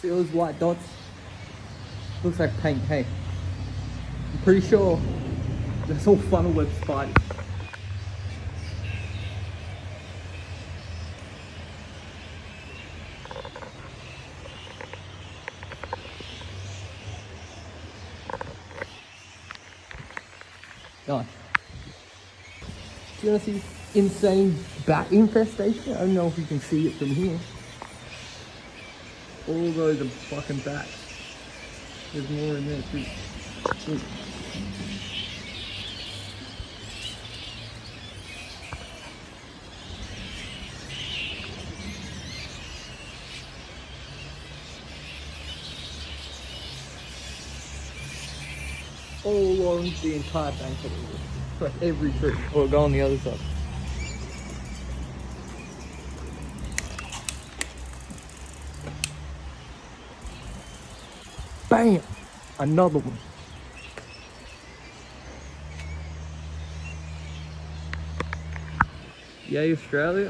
See those white dots? Looks like paint, hey. I'm pretty sure that's all funnel web spiders. Nice. Do you want to see insane bat infestation? I don't know if you can see it from here. All those are fucking bats. There's more in there too. Look. All along the entire bank of the river. Like every tree. Or go on the other side. Bam! Another one. Yay, Australia.